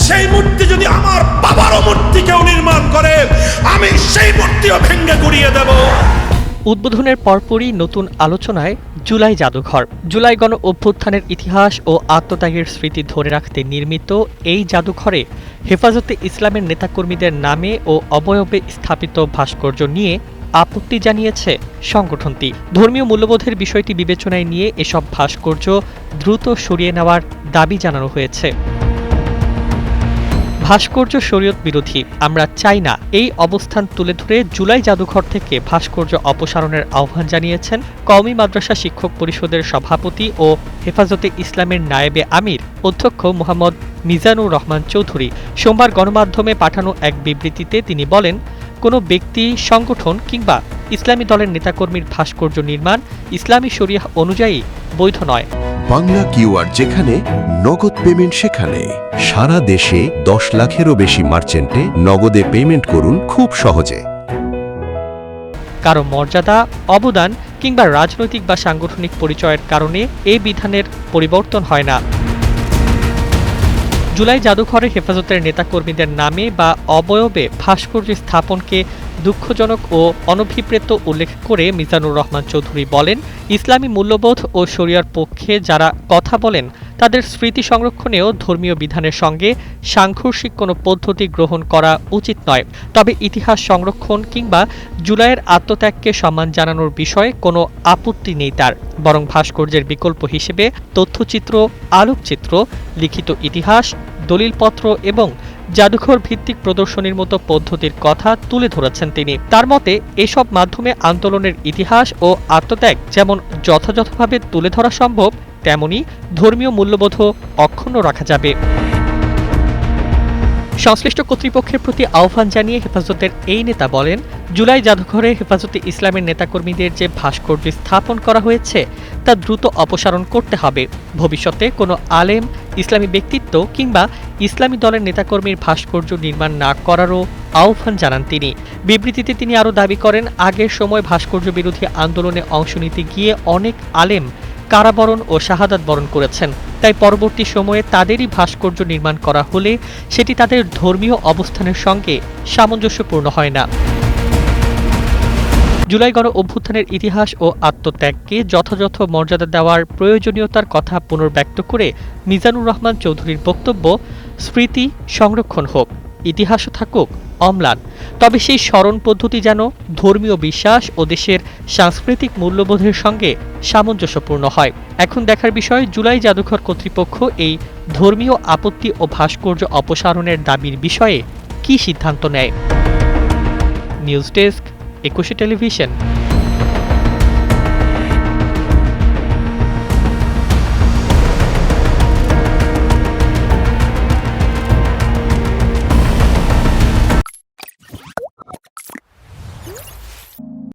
সেই মূর্তি যদি আমার বাবারও মূর্তি কেউ নির্মাণ করে, আমি সেই মূর্তিও ভেঙে গুড়িয়ে দেব। উদ্বোধনের পরপরই নতুন আলোচনায় জুলাই জাদুঘর। জুলাই গণ অভ্যুত্থানের ইতিহাস ও আত্মত্যাগের স্মৃতি ধরে রাখতে নির্মিত এই জাদুঘরে হেফাজতে ইসলামের নেতাকর্মীদের নামে ও অবয়বে স্থাপিত ভাস্কর্য নিয়ে আপত্তি জানিয়েছে সংগঠনটি। ধর্মীয় মূল্যবোধের বিষয়টি বিবেচনায় নিয়ে এসব ভাস্কর্য দ্রুত সরিয়ে নেওয়ার দাবি জানানো হয়েছে। ভাস্কর্য শরীয়ত বিরোধী, আমরা চাই না, এই অবস্থান তুলে ধরে জুলাই জাদুঘর থেকে ভাস্কর্য অপসারণের আহ্বান জানিয়েছেন কওমি মাদ্রাসা শিক্ষক পরিষদের সভাপতি ও হেফাজতে ইসলামের নায়েবে আমির অধ্যক্ষ মোহাম্মদ মিজানুর রহমান চৌধুরী। সোমবার গণমাধ্যমে পাঠানো এক বিবৃতিতে তিনি বলেন, কোনো ব্যক্তি, সংগঠন কিংবা ইসলামী দলের নেতাকর্মীর ভাস্কর্য নির্মাণ ইসলামী শরিয়াহ অনুযায়ী বৈধ নয়। বাংলা কিউআর, যেখানে নগদ পেমেন্ট সেখানে। সারা দেশে 10 লাখেরও বেশি মার্চেন্টে নগদে পেমেন্ট করুন খুব সহজে। কারো মর্যাদা, অবদান কিংবা রাজনৈতিক বা সাংগঠনিক পরিচয়ের কারণে এই বিধানের পরিবর্তন হয় না। জুলাই জাদুঘরে হেফাজতের নেতাকর্মীদের নামে বা অবয়বে ভাস্কর্য স্থাপনকে দুঃখজনক ও অনভিপ্রেত উল্লেখ করে মিজানুর রহমান চৌধুরী বলেন, ইসলামী মূল্যবোধ ও শরিয়ার পক্ষে যারা কথা বলেন তাদের স্মৃতি সংরক্ষণেও ধর্মীয় বিধানের সঙ্গে সাংঘর্ষিক কোনো পদ্ধতি গ্রহণ করা উচিত নয়। তবে ইতিহাস সংরক্ষণ কিংবা জুলাইয়ের আত্মত্যাগকে সম্মান জানানোর বিষয়ে কোনো আপত্তি নেই তার, বরং ভাস্কর্যের বিকল্প হিসেবে তথ্যচিত্র, আলোকচিত্র, লিখিত ইতিহাস, দলিলপত্র এবং জাদুঘর ভিত্তিক প্রদর্শনীর মতো পদ্ধতির কথা তুলে ধরেছেন তিনি। তার মতে এসব মাধ্যমে আন্দোলনের ইতিহাস ও আত্মত্যাগ যেমন যথাযথভাবে তুলে ধরা সম্ভব, তেমনি ধর্মীয় মূল্যবোধও অক্ষুণ্ণ রাখা যাবে। সংশ্লিষ্ট কর্তৃপক্ষের প্রতি আহ্বান জানিয়ে হেফাজতের এই নেতা বলেন, জুলাই জাদুঘরে হেফাজতে ইসলামের নেতাকর্মীদের যে ভাস্কর্য স্থাপন করা হয়েছে তা দ্রুত অপসারণ করতে হবে। ভবিষ্যতে কোনো আলেম, ইসলামী ব্যক্তিত্ব কিংবা ইসলামী দলের নেতাকর্মীর ভাস্কর্য নির্মাণ না করারও আহ্বান জানান তিনি। বিবৃতিতে তিনি আরও দাবি করেন, আগের সময় ভাস্কর্য বিরোধী আন্দোলনে অংশ নিতে গিয়ে অনেক আলেম কারাবরণ ও শাহাদাত বরণ করেছেন। তাই পরবর্তী সময়ে তাদেরই ভাস্কর্য নির্মাণ করা হলে সেটি তাদের ধর্মীয় অবস্থানের সঙ্গে সামঞ্জস্যপূর্ণ হয় না। জুলাই গণ অভ্যুত্থানের ইতিহাস ও আত্মত্যাগকে যথাযথ মর্যাদা দেওয়ার প্রয়োজনীয়তার কথা পুনর্ব্যক্ত করে মিজানুর রহমান চৌধুরীর বক্তব্য, স্মৃতি সংরক্ষণ হোক, ইতিহাসও থাকুক অম্লান, তবে সেই স্মরণ পদ্ধতি যেন ধর্মীয় বিশ্বাস ও দেশের সাংস্কৃতিক মূল্যবোধের সঙ্গে সামঞ্জস্যপূর্ণ হয়। এখন দেখার বিষয় জুলাই জাদুঘর কর্তৃপক্ষ এই ধর্মীয় আপত্তি ও ভাস্কর্য অপসারণের দাবির বিষয়ে কী সিদ্ধান্ত নেয়। News desk, 21 television.